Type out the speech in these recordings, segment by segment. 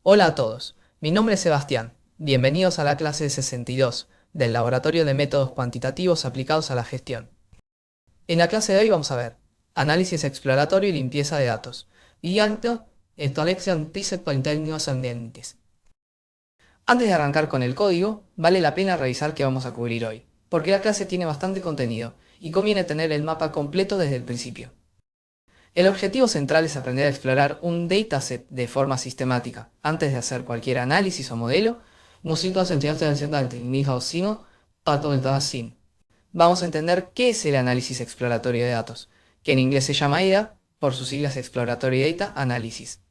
Hola a todos, mi nombre es Sebastián. Bienvenidos a la clase 62 del Laboratorio de Métodos Cuantitativos Aplicados a la Gestión. En la clase de hoy vamos a ver análisis exploratorio y limpieza de datos y ambientes. Antes de arrancar con el código, vale la pena revisar qué vamos a cubrir hoy, porque la clase tiene bastante contenido y conviene tener el mapa completo desde el principio. El objetivo central es aprender a explorar un dataset de forma sistemática. Antes de hacer cualquier análisis o modelo, vamos a entender qué es el análisis exploratorio de datos, que en inglés se llama EDA, por sus siglas Exploratory Data Analysis.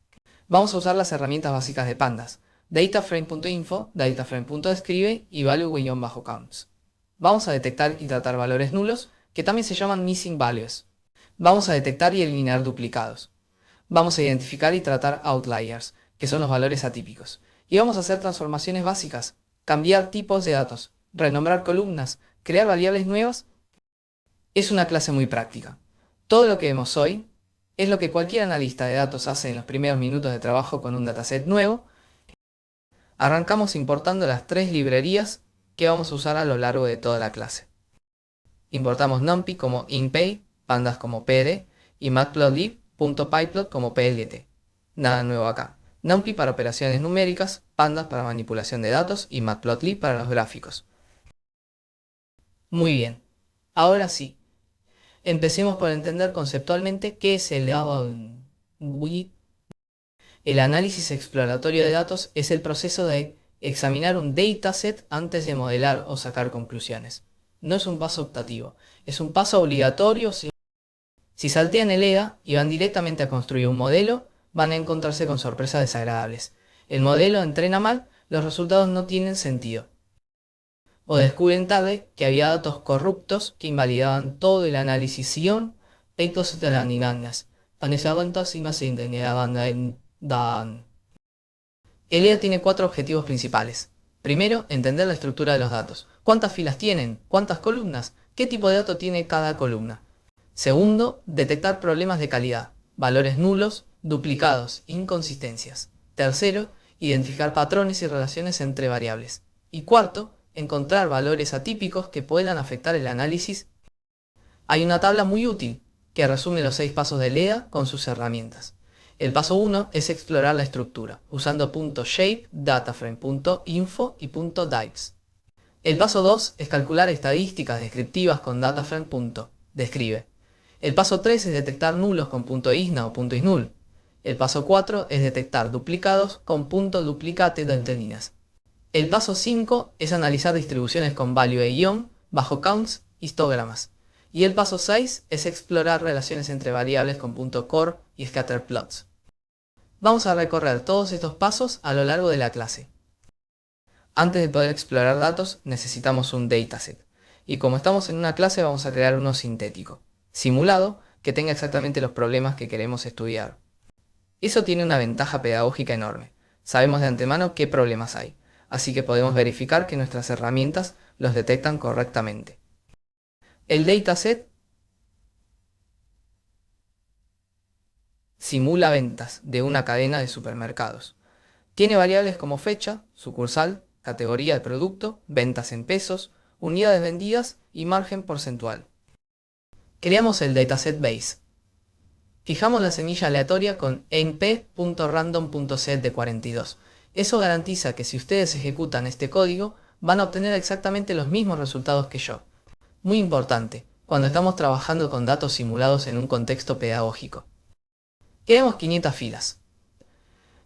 Vamos a usar las herramientas básicas de Pandas, dataframe.info, dataframe.describe y value-counts. Vamos a detectar y tratar valores nulos, que también se llaman missing values. Vamos a detectar y eliminar duplicados. Vamos a identificar y tratar outliers, que son los valores atípicos. Y vamos a hacer transformaciones básicas, cambiar tipos de datos, renombrar columnas, crear variables nuevas. Es una clase muy práctica. Todo lo que vemos hoy es lo que cualquier analista de datos hace en los primeros minutos de trabajo con un dataset nuevo. Arrancamos importando las tres librerías que vamos a usar a lo largo de toda la clase. Importamos NumPy como InPy, Pandas como PD y Matplotlib.pyplot como PLT. Nada nuevo acá. NumPy para operaciones numéricas, Pandas para manipulación de datos y Matplotlib para los gráficos. Muy bien. Ahora sí. Empecemos por entender conceptualmente qué es el análisis exploratorio de datos. Es el proceso de examinar un dataset antes de modelar o sacar conclusiones. No es un paso optativo, es un paso obligatorio. Si saltean el EDA y van directamente a construir un modelo, van a encontrarse con sorpresas desagradables. El modelo entrena mal, los resultados no tienen sentido. O descubren tarde que había datos corruptos que invalidaban todo el análisis. El EDA tiene cuatro objetivos principales. Primero, entender la estructura de los datos. ¿Cuántas filas tienen? ¿Cuántas columnas? ¿Qué tipo de dato tiene cada columna? Segundo, detectar problemas de calidad, valores nulos, duplicados, inconsistencias. Tercero, identificar patrones y relaciones entre variables. Y cuarto, encontrar valores atípicos que puedan afectar el análisis. Hay una tabla muy útil que resume los 6 pasos de EDA con sus herramientas. El paso 1 es explorar la estructura, usando .shape, dataframe, .info y .divs. El paso 2 es calcular estadísticas descriptivas con dataframe.describe. El paso 3 es detectar nulos con .isna o .isnull. El paso 4 es detectar duplicados con .duplicate. El paso 5 es analizar distribuciones con value bajo counts, histogramas. Y el paso 6 es explorar relaciones entre variables con .core y scatterplots. Vamos a recorrer todos estos pasos a lo largo de la clase. Antes de poder explorar datos necesitamos un dataset. Y como estamos en una clase vamos a crear uno sintético, simulado, que tenga exactamente los problemas que queremos estudiar. Eso tiene una ventaja pedagógica enorme. Sabemos de antemano qué problemas hay, así que podemos verificar que nuestras herramientas los detectan correctamente. El dataset simula ventas de una cadena de supermercados. Tiene variables como fecha, sucursal, categoría de producto, ventas en pesos, unidades vendidas y margen porcentual. Creamos el dataset base. Fijamos la semilla aleatoria con emp.random.set de 42. Eso garantiza que si ustedes ejecutan este código, van a obtener exactamente los mismos resultados que yo. Muy importante, cuando estamos trabajando con datos simulados en un contexto pedagógico. Queremos 500 filas.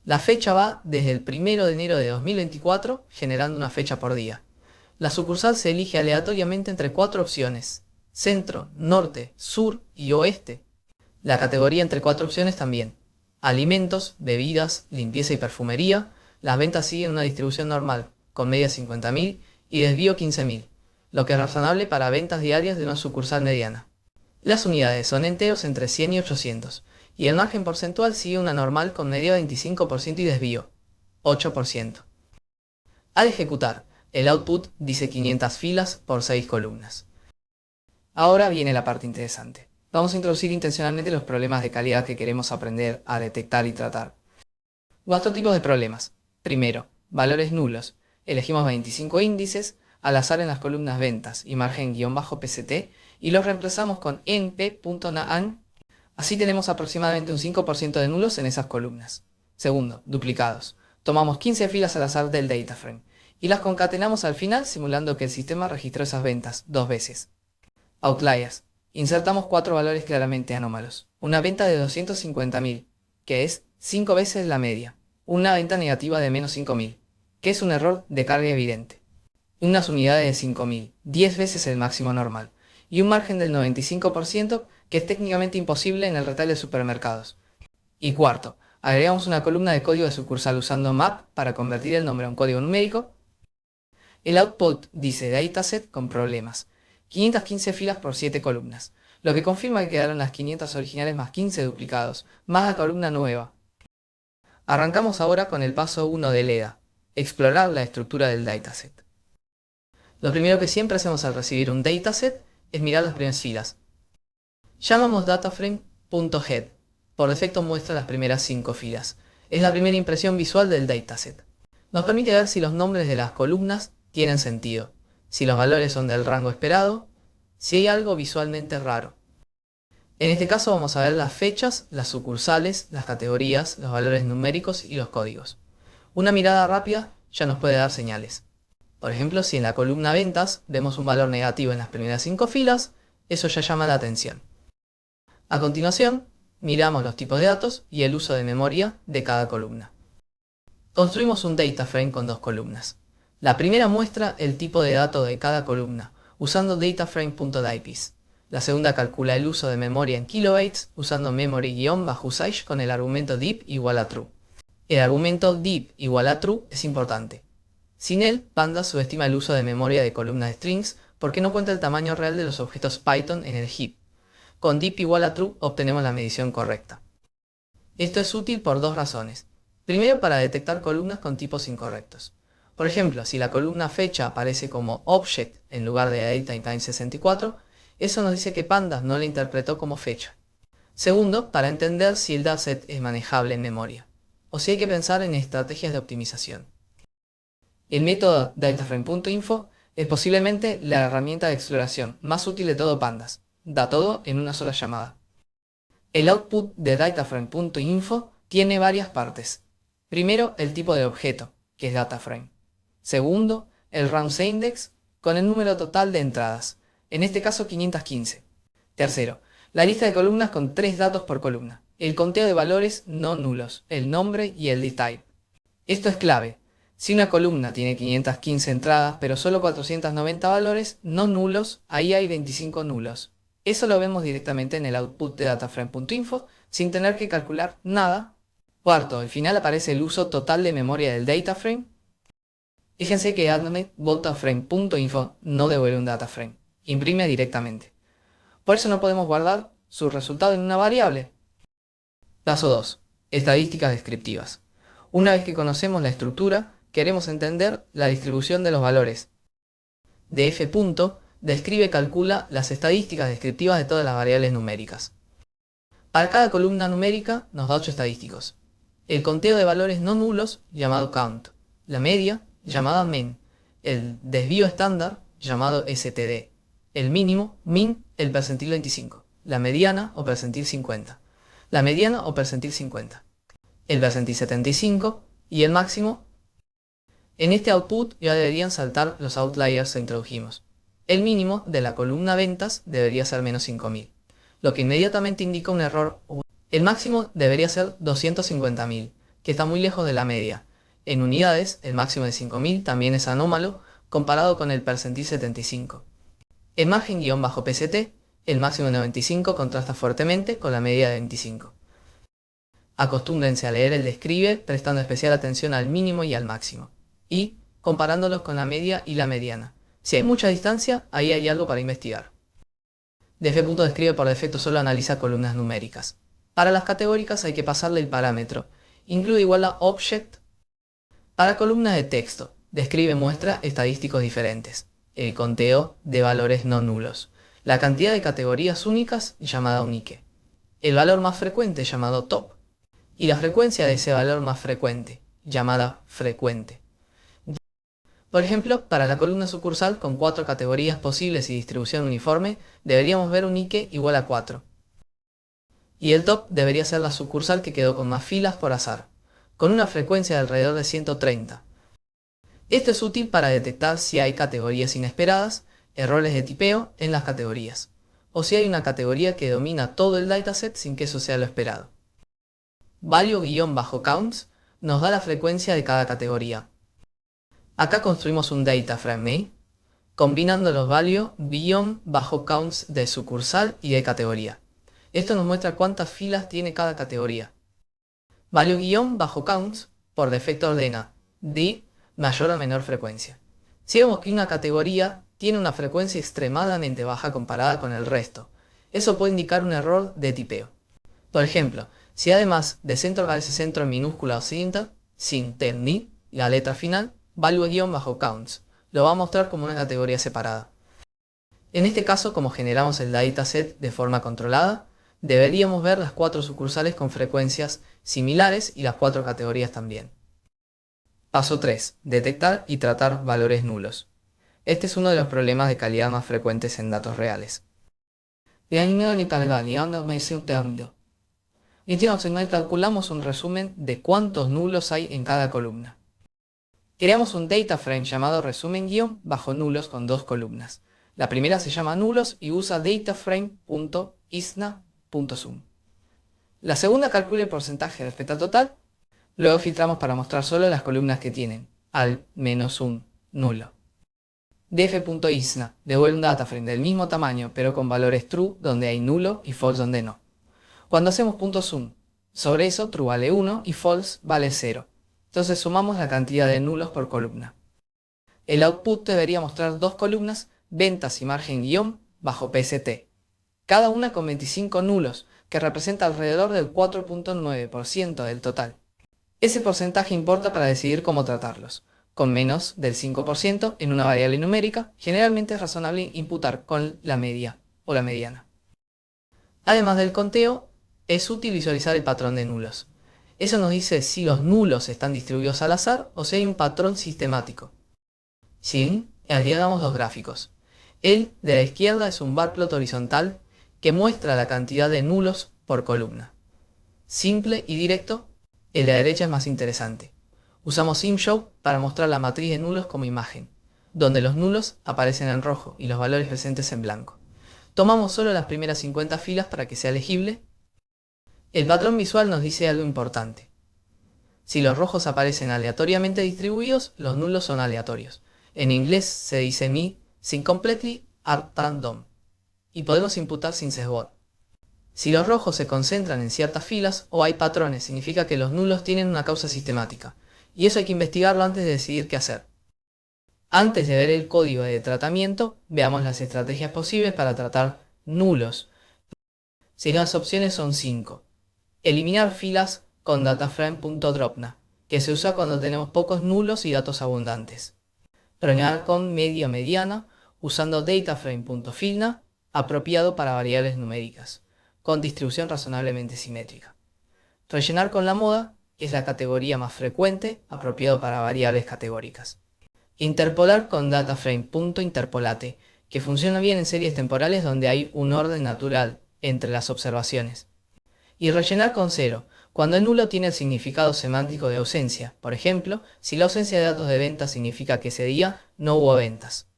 La fecha va desde el 1 de enero de 2024, generando una fecha por día. La sucursal se elige aleatoriamente entre 4 opciones: centro, norte, sur y oeste. La categoría entre 4 opciones también: alimentos, bebidas, limpieza y perfumería. Las ventas siguen una distribución normal, con media 50.000 y desvío 15.000, lo que es razonable para ventas diarias de una sucursal mediana. Las unidades son enteros entre 100 y 800, y el margen porcentual sigue una normal con media 25% y desvío 8%. Al ejecutar, el output dice 500 filas por 6 columnas. Ahora viene la parte interesante. Vamos a introducir intencionalmente los problemas de calidad que queremos aprender a detectar y tratar. 4 tipos de problemas. Primero, valores nulos. Elegimos 25 índices al azar en las columnas ventas y margen-pct y los reemplazamos con np.naan. Así tenemos aproximadamente un 5% de nulos en esas columnas. Segundo, duplicados. Tomamos 15 filas al azar del dataframe y las concatenamos al final simulando que el sistema registró esas ventas 2 veces. Outliers. Insertamos 4 valores claramente anómalos. Una venta de 250.000, que es 5 veces la media. Una venta negativa de menos 5.000, que es un error de carga evidente. Unas unidades de 5.000, 10 veces el máximo normal. Y un margen del 95%, que es técnicamente imposible en el retail de supermercados. Y cuarto, agregamos una columna de código de sucursal usando map para convertir el nombre a un código numérico. El output dice dataset con problemas. 515 filas por 7 columnas, lo que confirma que quedaron las 500 originales más 15 duplicados, más la columna nueva. Arrancamos ahora con el paso 1 del EDA, explorar la estructura del dataset. Lo primero que siempre hacemos al recibir un dataset es mirar las primeras filas. Llamamos dataframe.head, por defecto muestra las primeras 5 filas. Es la primera impresión visual del dataset. Nos permite ver si los nombres de las columnas tienen sentido, si los valores son del rango esperado, si hay algo visualmente raro. En este caso vamos a ver las fechas, las sucursales, las categorías, los valores numéricos y los códigos. Una mirada rápida ya nos puede dar señales. Por ejemplo, si en la columna ventas vemos un valor negativo en las primeras 5 filas, eso ya llama la atención. A continuación, miramos los tipos de datos y el uso de memoria de cada columna. Construimos un dataframe con 2 columnas. La primera muestra el tipo de dato de cada columna, usando dataframe.diapis. La segunda calcula el uso de memoria en kilobytes, usando memory-usage con el argumento deep igual a true. El argumento deep igual a true es importante. Sin él, Pandas subestima el uso de memoria de columnas de strings porque no cuenta el tamaño real de los objetos Python en el heap. Con deep igual a true obtenemos la medición correcta. Esto es útil por 2 razones. Primero, para detectar columnas con tipos incorrectos. Por ejemplo, si la columna fecha aparece como object en lugar de datetime64, eso nos dice que Pandas no la interpretó como fecha. Segundo, para entender si el dataset es manejable en memoria, o si hay que pensar en estrategias de optimización. El método dataframe.info es posiblemente la herramienta de exploración más útil de todo Pandas. Da todo en una sola llamada. El output de dataframe.info tiene varias partes. Primero, el tipo de objeto, que es dataframe. Segundo, el round index con el número total de entradas, en este caso 515. Tercero, la lista de columnas con 3 datos por columna, el conteo de valores no nulos, el nombre y el dtype. Esto es clave. Si una columna tiene 515 entradas pero solo 490 valores no nulos, ahí hay 25 nulos. Eso lo vemos directamente en el output de dataframe.info sin tener que calcular nada. Cuarto, al final aparece el uso total de memoria del dataframe. Fíjense que dataframe.info no devuelve un dataframe, imprime directamente. Por eso no podemos guardar su resultado en una variable. Paso 2. Estadísticas descriptivas. Una vez que conocemos la estructura, queremos entender la distribución de los valores. df. Describe y calcula las estadísticas descriptivas de todas las variables numéricas. Para cada columna numérica nos da 8 estadísticos. El conteo de valores no nulos, llamado count. La media, llamada mean. El desvío estándar, llamado std. El mínimo, min, el percentil 25. La mediana o percentil 50. La mediana o percentil 50. El percentil 75 y el máximo. En este output ya deberían saltar los outliers que introdujimos. El mínimo de la columna ventas debería ser menos 5.000, lo que inmediatamente indica un error. El máximo debería ser 250.000, que está muy lejos de la media. En unidades, el máximo de 5.000 también es anómalo comparado con el percentil 75. En margen-pct, el máximo de 95 contrasta fuertemente con la media de 25. Acostúmbrense a leer el describe prestando especial atención al mínimo y al máximo, y comparándolos con la media y la mediana. Si hay mucha distancia, ahí hay algo para investigar. df.describe por defecto solo analiza columnas numéricas. Para las categóricas hay que pasarle el parámetro, include igual a object. Para columnas de texto, describe muestra estadísticos diferentes, el conteo de valores no nulos, la cantidad de categorías únicas llamada unique, el valor más frecuente llamado top, y la frecuencia de ese valor más frecuente, llamada frecuente. Por ejemplo, para la columna sucursal con 4 categorías posibles y distribución uniforme, deberíamos ver un Ike igual a 4. Y el top debería ser la sucursal que quedó con más filas por azar, con una frecuencia de alrededor de 130. Esto es útil para detectar si hay categorías inesperadas, errores de tipeo en las categorías, o si hay una categoría que domina todo el dataset sin que eso sea lo esperado. Value-counts nos da la frecuencia de cada categoría. Acá construimos un data frame, combinando los value-counts de sucursal y de categoría. Esto nos muestra cuántas filas tiene cada categoría. Value-counts por defecto ordena de mayor a menor frecuencia. Si vemos que una categoría tiene una frecuencia extremadamente baja comparada con el resto, eso puede indicar un error de tipeo. Por ejemplo, si además de centro aparece centro en minúscula o cinta, sin ni, la letra final, value-counts, lo va a mostrar como una categoría separada. En este caso, como generamos el dataset de forma controlada, deberíamos ver las 4 sucursales con frecuencias similares y las 4 categorías también. Paso 3. Detectar y tratar valores nulos. Este es uno de los problemas de calidad más frecuentes en datos reales. Calculamos un resumen de cuántos nulos hay en cada columna. Creamos un data frame llamado resumen-nulos con 2 columnas. La primera se llama nulos y usa dataframe.isna.sum. La segunda calcula el porcentaje respecto al total. Luego filtramos para mostrar solo las columnas que tienen al menos un nulo. df.isna devuelve un dataframe del mismo tamaño pero con valores true donde hay nulo y false donde no. Cuando hacemos .sum sobre eso, true vale 1 y false vale 0. Entonces sumamos la cantidad de nulos por columna. El output debería mostrar 2 columnas, ventas y margen guión bajo PST, cada una con 25 nulos, que representa alrededor del 4.9% del total. Ese porcentaje importa para decidir cómo tratarlos. Con menos del 5% en una variable numérica, generalmente es razonable imputar con la media o la mediana. Además del conteo, es útil visualizar el patrón de nulos. Eso nos dice si los nulos están distribuidos al azar o si hay un patrón sistemático. Sí, agregamos 2 gráficos. El de la izquierda es un bar plot horizontal que muestra la cantidad de nulos por columna. Simple y directo, el de la derecha es más interesante. Usamos SimShow para mostrar la matriz de nulos como imagen, donde los nulos aparecen en rojo y los valores presentes en blanco. Tomamos solo las primeras 50 filas para que sea legible. El patrón visual nos dice algo importante. Si los rojos aparecen aleatoriamente distribuidos, los nulos son aleatorios. En inglés se dice sin completely at random, y podemos imputar sin sesgo. Si los rojos se concentran en ciertas filas o hay patrones, significa que los nulos tienen una causa sistemática, y eso hay que investigarlo antes de decidir qué hacer. Antes de ver el código de tratamiento, veamos las estrategias posibles para tratar nulos. Si las opciones son 5. Eliminar filas con dataframe.dropna, que se usa cuando tenemos pocos nulos y datos abundantes. Rellenar con media mediana, usando dataframe.fillna, apropiado para variables numéricas, con distribución razonablemente simétrica. Rellenar con la moda, que es la categoría más frecuente, apropiado para variables categóricas. Interpolar con dataframe.interpolate, que funciona bien en series temporales donde hay un orden natural entre las observaciones. Y rellenar con 0, cuando el nulo tiene el significado semántico de ausencia. Por ejemplo, si la ausencia de datos de ventas significa que ese día no hubo ventas.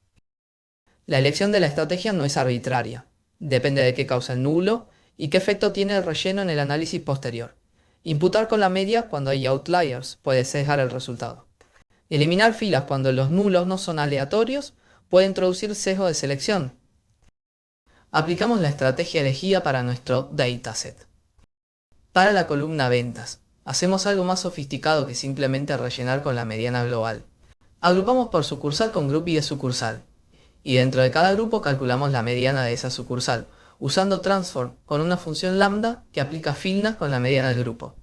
La elección de la estrategia no es arbitraria. Depende de qué causa el nulo y qué efecto tiene el relleno en el análisis posterior. Imputar con la media cuando hay outliers puede sesgar el resultado. Eliminar filas cuando los nulos no son aleatorios puede introducir sesgo de selección. Aplicamos la estrategia elegida para nuestro dataset. Para la columna ventas, hacemos algo más sofisticado que simplemente rellenar con la mediana global. Agrupamos por sucursal con groupie de sucursal, y dentro de cada grupo calculamos la mediana de esa sucursal, usando transform con una función lambda que aplica fillna con la mediana del grupo.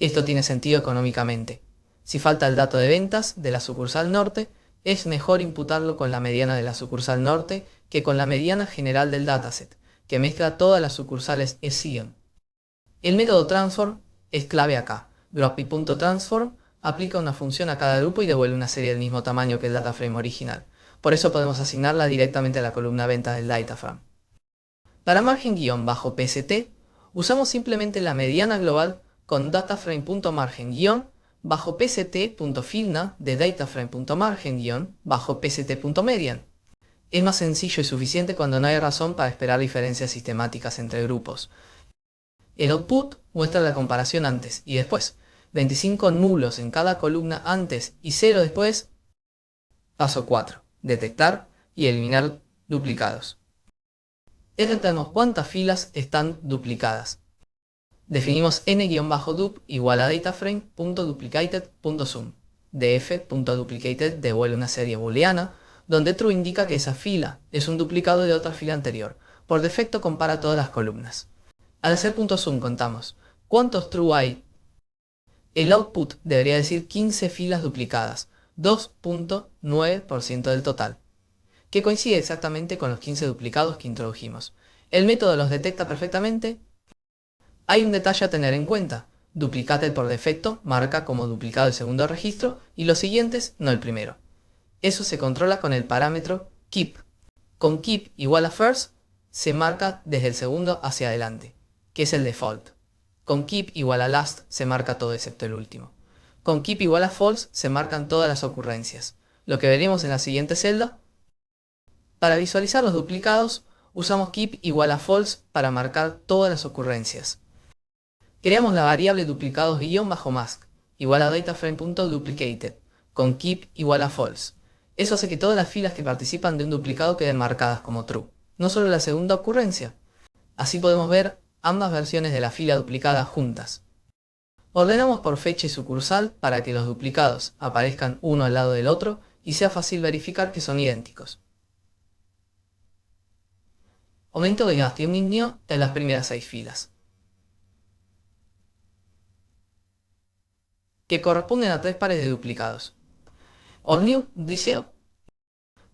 Esto tiene sentido económicamente. Si falta el dato de ventas de la sucursal norte, es mejor imputarlo con la mediana de la sucursal norte que con la mediana general del dataset, que mezcla todas las sucursales ESION. El método transform es clave acá. Groupie.transform aplica una función a cada grupo y devuelve una serie del mismo tamaño que el dataframe original. Por eso podemos asignarla directamente a la columna venta del dataframe. Para margen-pst, usamos simplemente la mediana global con dataframe.margen-pst.filna de dataframe.margen-pst.median. Es más sencillo y suficiente cuando no hay razón para esperar diferencias sistemáticas entre grupos. El output muestra la comparación antes y después. 25 nulos en cada columna antes y 0 después. Paso 4. Detectar y eliminar duplicados. Detectamos cuántas filas están duplicadas. Definimos n-dup igual a dataframe.duplicated.sum. df.duplicated devuelve una serie booleana, donde true indica que esa fila es un duplicado de otra fila anterior. Por defecto compara todas las columnas. Al hacer .sum contamos cuántos true hay. El output debería decir 15 filas duplicadas, 2.9% del total, que coincide exactamente con los 15 duplicados que introdujimos. El método los detecta perfectamente. Hay un detalle a tener en cuenta. Duplicated por defecto marca como duplicado el segundo registro y los siguientes no el primero. Eso se controla con el parámetro keep. Con keep igual a first se marca desde el segundo hacia adelante, que es el default. Con keep igual a last se marca todo excepto el último. Con keep igual a false se marcan todas las ocurrencias, lo que veremos en la siguiente celda. Para visualizar los duplicados, usamos keep igual a false para marcar todas las ocurrencias. Creamos la variable duplicados-mask igual a dataframe.duplicated con keep igual a false. Eso hace que todas las filas que participan de un duplicado queden marcadas como true, no solo la segunda ocurrencia. Así podemos ver ambas versiones de la fila duplicada juntas. Ordenamos por fecha y sucursal para que los duplicados aparezcan uno al lado del otro y sea fácil verificar que son idénticos. Aumento de gasto en las primeras 6 filas, que corresponden a 3 pares de duplicados. OrNew dice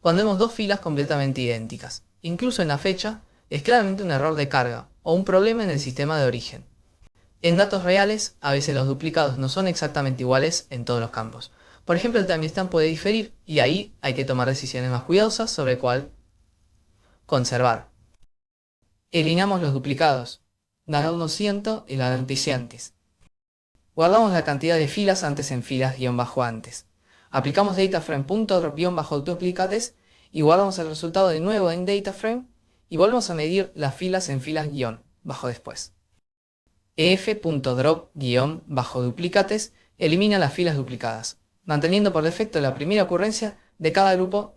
cuando vemos dos filas completamente idénticas. Incluso en la fecha, es claramente un error de carga o un problema en el sistema de origen. En datos reales, a veces los duplicados no son exactamente iguales en todos los campos. Por ejemplo, el timestamp puede diferir y ahí hay que tomar decisiones más cuidadosas sobre cuál conservar. Eliminamos los duplicados, la 100 y la antes. Guardamos la cantidad de filas antes en filas-antes. Aplicamos dataframe.drop-duplicates y guardamos el resultado de nuevo en dataframe y volvemos a medir las filas en filas-después. ef.drop-duplicates elimina las filas duplicadas, manteniendo por defecto la primera ocurrencia de cada grupo.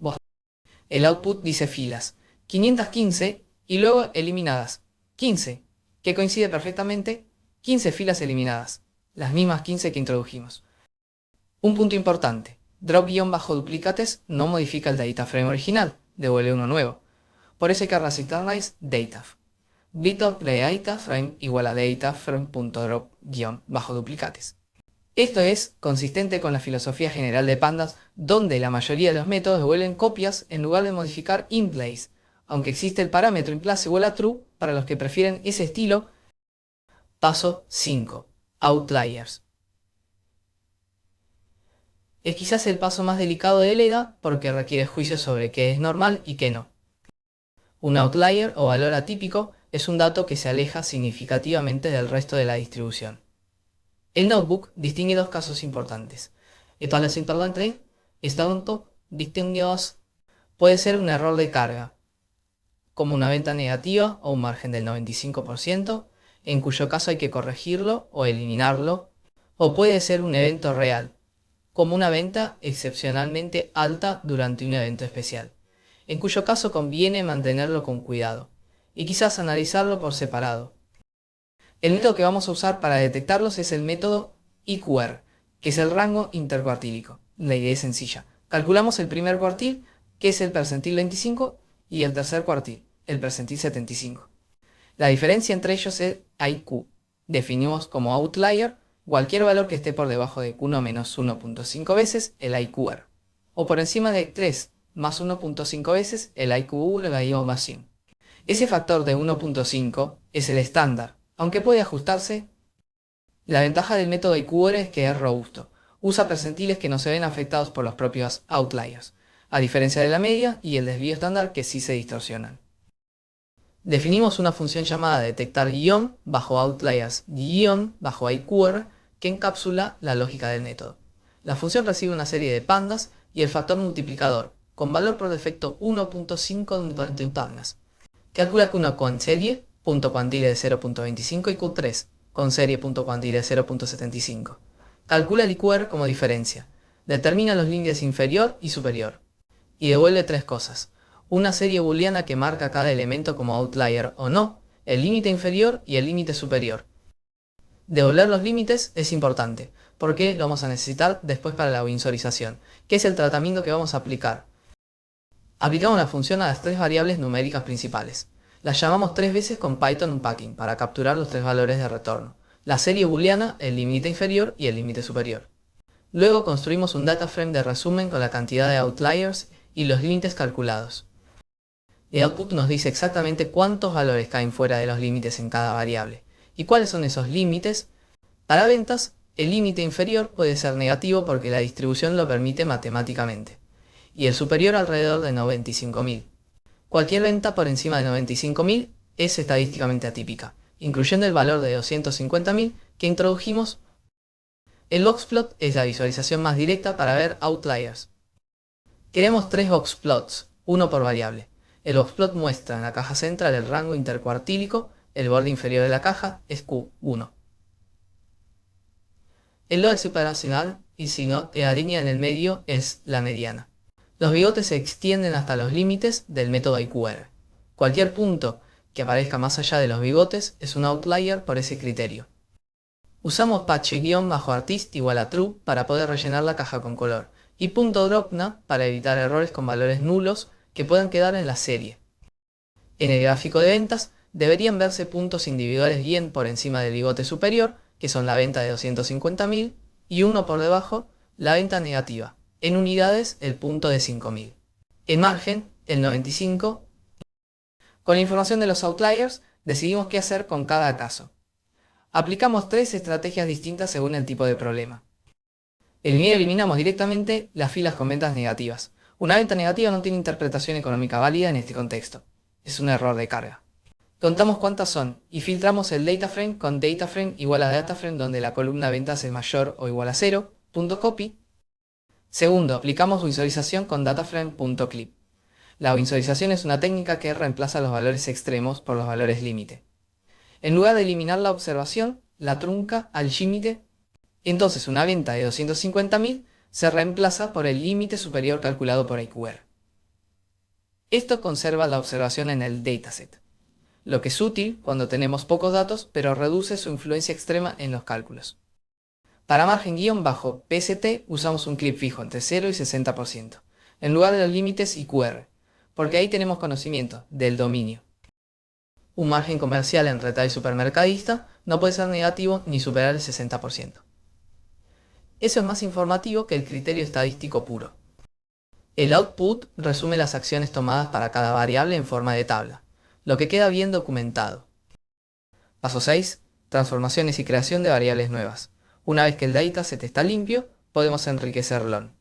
El output dice filas 515 y luego eliminadas 15, que coincide perfectamente 15 filas eliminadas, las mismas 15 que introdujimos. Un punto importante, drop-duplicates no modifica el dataframe original, devuelve uno nuevo. Por eso hay que resetanize dataf. Bit.dataframe igual a dataframe.drop-duplicates. Esto es consistente con la filosofía general de Pandas, donde la mayoría de los métodos devuelven copias en lugar de modificar inplace, aunque existe el parámetro inplace igual a true para los que prefieren ese estilo. Paso 5. Outliers. Es quizás el paso más delicado de LEDA porque requiere juicio sobre qué es normal y qué no. Un outlier o valor atípico es un dato que se aleja significativamente del resto de la distribución. El notebook distingue dos casos importantes. Distinguidos puede ser un error de carga, como una venta negativa o un margen del 95%, en cuyo caso hay que corregirlo o eliminarlo, o puede ser un evento real, como una venta excepcionalmente alta durante un evento especial, en cuyo caso conviene mantenerlo con cuidado, y quizás analizarlo por separado. El método que vamos a usar para detectarlos es el método IQR, que es el rango intercuartílico. La idea es sencilla. Calculamos el primer cuartil, que es el percentil 25, y el tercer cuartil, el percentil 75. La diferencia entre ellos es IQ. Definimos como outlier cualquier valor que esté por debajo de Q1 menos 1.5 veces el IQR, o por encima de 3 más 1.5 veces el IQ1 más 100. Ese factor de 1.5 es el estándar, aunque puede ajustarse. La ventaja del método IQR es que es robusto. Usa percentiles que no se ven afectados por los propios outliers, a diferencia de la media y el desvío estándar que sí se distorsionan. Definimos una función llamada detectar guión bajo outliers guión bajo IQR que encapsula la lógica del método. La función recibe una serie de pandas y el factor multiplicador, con valor por defecto 1.5 durante tablas. Calcula Q1 con serie, punto cuantile de 0.25 y Q3 con serie punto cuantile de 0.75. Calcula el IQR como diferencia. Determina los límites inferior y superior. Y devuelve tres cosas. Una serie booleana que marca cada elemento como outlier o no, el límite inferior y el límite superior. Devolver los límites es importante, porque lo vamos a necesitar después para la winsorización, que es el tratamiento que vamos a aplicar. Aplicamos la función a las tres variables numéricas principales. Las llamamos tres veces con Python unpacking para capturar los tres valores de retorno. La serie booleana, el límite inferior y el límite superior. Luego construimos un dataframe de resumen con la cantidad de outliers y los límites calculados. El output nos dice exactamente cuántos valores caen fuera de los límites en cada variable. ¿Y cuáles son esos límites? Para ventas, el límite inferior puede ser negativo porque la distribución lo permite matemáticamente, y el superior alrededor de 95.000. Cualquier venta por encima de 95.000 es estadísticamente atípica, incluyendo el valor de 250.000 que introdujimos. El boxplot es la visualización más directa para ver outliers. Queremos tres boxplots, uno por variable. El boxplot muestra en la caja central el rango intercuartílico, el borde inferior de la caja es Q1. El log separacional y si no, la línea en el medio es la mediana. Los bigotes se extienden hasta los límites del método IQR. Cualquier punto que aparezca más allá de los bigotes es un outlier por ese criterio. Usamos patch-artist igual a true para poder rellenar la caja con color y .dropna para evitar errores con valores nulos que puedan quedar en la serie. En el gráfico de ventas deberían verse puntos individuales bien por encima del bigote superior, que son la venta de 250.000, y uno por debajo, la venta negativa, en unidades el punto de 5.000. En margen, el 95. Con la información de los outliers, decidimos qué hacer con cada caso. Aplicamos tres estrategias distintas según el tipo de problema. Eliminamos directamente las filas con ventas negativas. Una venta negativa no tiene interpretación económica válida en este contexto. Es un error de carga. Contamos cuántas son y filtramos el dataframe con dataframe igual a dataframe donde la columna ventas es mayor o igual a 0, .copy. Segundo, aplicamos winsorización con dataframe.clip. La winsorización es una técnica que reemplaza los valores extremos por los valores límite. En lugar de eliminar la observación, la trunca al límite. Entonces una venta de 250.000 se reemplaza por el límite superior calculado por IQR. Esto conserva la observación en el dataset, lo que es útil cuando tenemos pocos datos, pero reduce su influencia extrema en los cálculos. Para margen-PST usamos un clip fijo entre 0 y 60%, en lugar de los límites IQR, porque ahí tenemos conocimiento del dominio. Un margen comercial en retail supermercadista no puede ser negativo ni superar el 60%. Eso es más informativo que el criterio estadístico puro. El output resume las acciones tomadas para cada variable en forma de tabla, lo que queda bien documentado. Paso 6. Transformaciones y creación de variables nuevas. Una vez que el dataset está limpio, podemos enriquecerlo.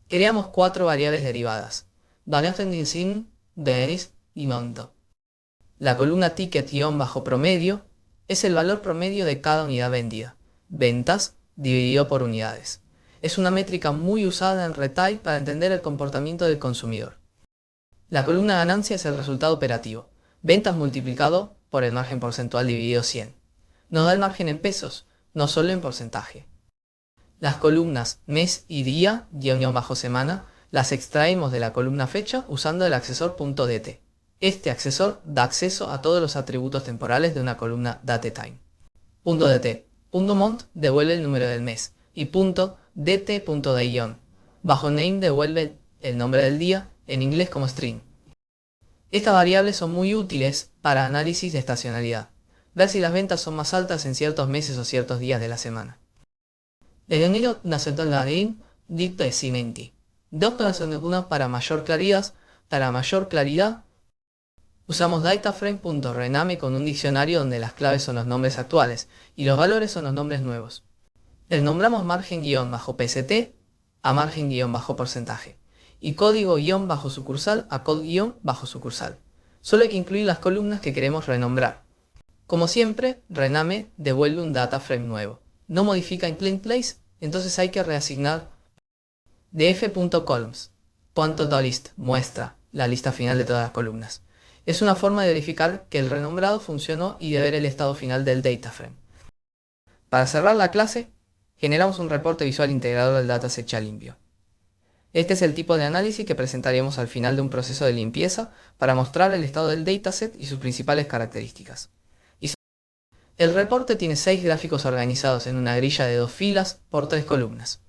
Creamos 4 variables derivadas: Sin, Days y Monto. La columna ticket-promedio es el valor promedio de cada unidad vendida, ventas dividido por unidades. Es una métrica muy usada en retail para entender el comportamiento del consumidor. La columna ganancia es el resultado operativo, ventas multiplicado por el margen porcentual dividido 100. Nos da el margen en pesos, no solo en porcentaje. Las columnas mes y día, _semana, las extraemos de la columna fecha usando el accesor .dt. Este accesor da acceso a todos los atributos temporales de una columna datetime. .dt. .mont devuelve el número del mes y .dt.day. Bajo name devuelve el nombre del día, en inglés como string. Estas variables son muy útiles para análisis de estacionalidad, ver si las ventas son más altas en ciertos meses o ciertos días de la semana. El enero nació la dicto de Cimenti. Dos cosas para mayor claridad, usamos dataframe.rename con un diccionario donde las claves son los nombres actuales y los valores son los nombres nuevos. El nombramos margen-PCT a margen-porcentaje y código-sucursal a code-sucursal. Solo hay que incluir las columnas que queremos renombrar. Como siempre, Rename devuelve un data frame nuevo. No modifica in plain place, entonces hay que reasignar df.columns. .totalist muestra la lista final de todas las columnas. Es una forma de verificar que el renombrado funcionó y de ver el estado final del dataframe. Para cerrar la clase, generamos un reporte visual integrador del dataset ya limpio. Este es el tipo de análisis que presentaremos al final de un proceso de limpieza para mostrar el estado del dataset y sus principales características. El reporte tiene 6 gráficos organizados en una grilla de 2 filas por 3 columnas.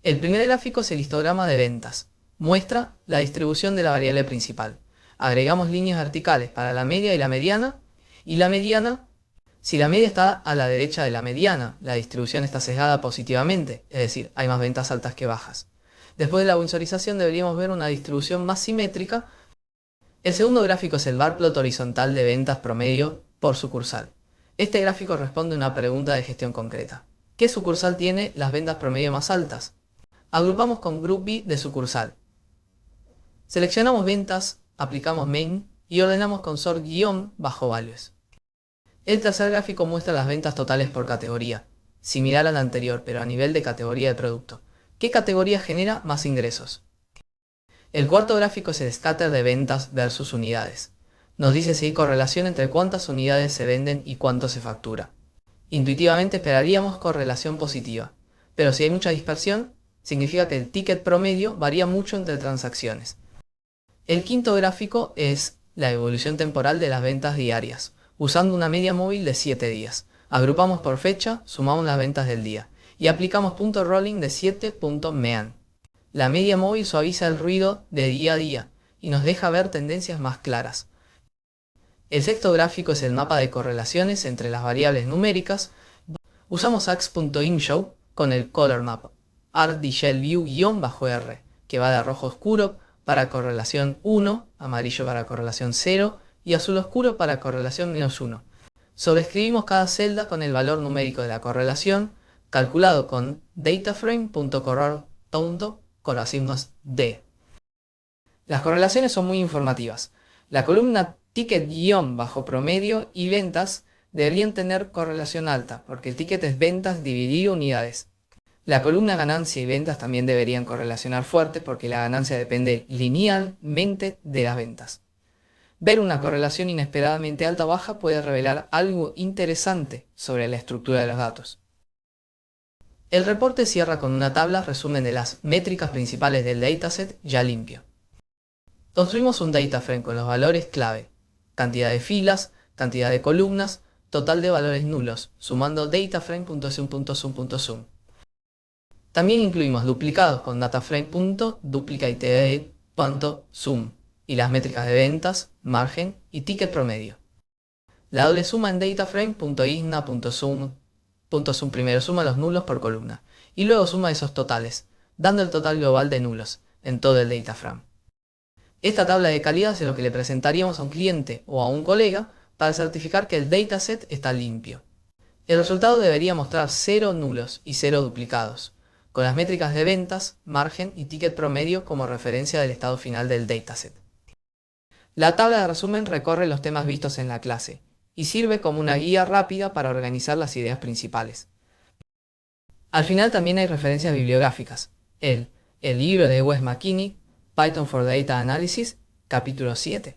El primer gráfico es el histograma de ventas. Muestra la distribución de la variable principal. Agregamos líneas verticales para la media y la mediana. Y la mediana, si la media está a la derecha de la mediana, la distribución está sesgada positivamente, es decir, hay más ventas altas que bajas. Después de la visualización deberíamos ver una distribución más simétrica. El segundo gráfico es el bar plot horizontal de ventas promedio por sucursal. Este gráfico responde a una pregunta de gestión concreta. ¿Qué sucursal tiene las ventas promedio más altas? Agrupamos con Group B de sucursal. Seleccionamos ventas, aplicamos main y ordenamos con sort-values. El tercer gráfico muestra las ventas totales por categoría, similar al anterior pero a nivel de categoría de producto. ¿Qué categoría genera más ingresos? El cuarto gráfico es el scatter de ventas versus unidades. Nos dice si hay correlación entre cuántas unidades se venden y cuánto se factura. Intuitivamente esperaríamos correlación positiva, pero si hay mucha dispersión, significa que el ticket promedio varía mucho entre transacciones. El quinto gráfico es la evolución temporal de las ventas diarias, usando una media móvil de 7 días. Agrupamos por fecha, sumamos las ventas del día y aplicamos punto rolling de 7.mean. La media móvil suaviza el ruido de día a día y nos deja ver tendencias más claras. El sexto gráfico es el mapa de correlaciones entre las variables numéricas. Usamos ax.imshow con el color map art-view-r, que va de rojo oscuro para correlación 1, amarillo para correlación 0 y azul oscuro para correlación -1. Sobreescribimos cada celda con el valor numérico de la correlación, calculado con dataframe.correlatondo con los signos D. Las correlaciones son muy informativas. La columna ticket-promedio y ventas deberían tener correlación alta, porque el ticket es ventas dividido unidades. La columna ganancia y ventas también deberían correlacionar fuerte, porque la ganancia depende linealmente de las ventas. Ver una correlación inesperadamente alta o baja puede revelar algo interesante sobre la estructura de los datos. El reporte cierra con una tabla resumen de las métricas principales del dataset ya limpio. Construimos un dataframe con los valores clave, cantidad de filas, cantidad de columnas, total de valores nulos, sumando dataframe.zoom.zoom.zoom. También incluimos duplicados con dataframe.duplicated.zoom y las métricas de ventas, margen y ticket promedio. La doble suma en dataframe.isna.zoom.zoom primero suma los nulos por columna y luego suma esos totales, dando el total global de nulos en todo el dataframe. Esta tabla de calidad es lo que le presentaríamos a un cliente o a un colega para certificar que el dataset está limpio. El resultado debería mostrar 0 nulos y 0 duplicados, con las métricas de ventas, margen y ticket promedio como referencia del estado final del dataset. La tabla de resumen recorre los temas vistos en la clase y sirve como una guía rápida para organizar las ideas principales. Al final también hay referencias bibliográficas. El libro de Wes McKinney, Python for Data Analysis, capítulo 7.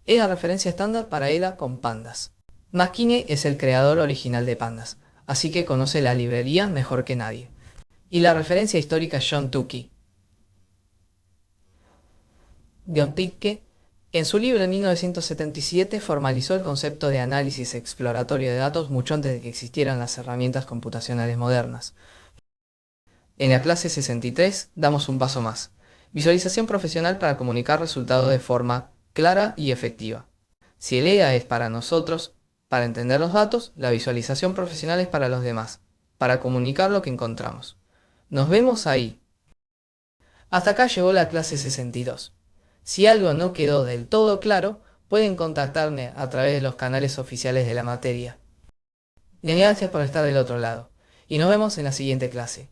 Es la referencia estándar para ELA con pandas. McKinney es el creador original de pandas, así que conoce la librería mejor que nadie. Y la referencia histórica es John Tukey. John Tukey, en su libro en 1977, formalizó el concepto de análisis exploratorio de datos mucho antes de que existieran las herramientas computacionales modernas. En la clase 63 damos un paso más. Visualización profesional para comunicar resultados de forma clara y efectiva. Si el EA es para nosotros, para entender los datos, la visualización profesional es para los demás, para comunicar lo que encontramos. Nos vemos ahí. Hasta acá llegó la clase 62. Si algo no quedó del todo claro, pueden contactarme a través de los canales oficiales de la materia. Gracias por estar del otro lado. Y nos vemos en la siguiente clase.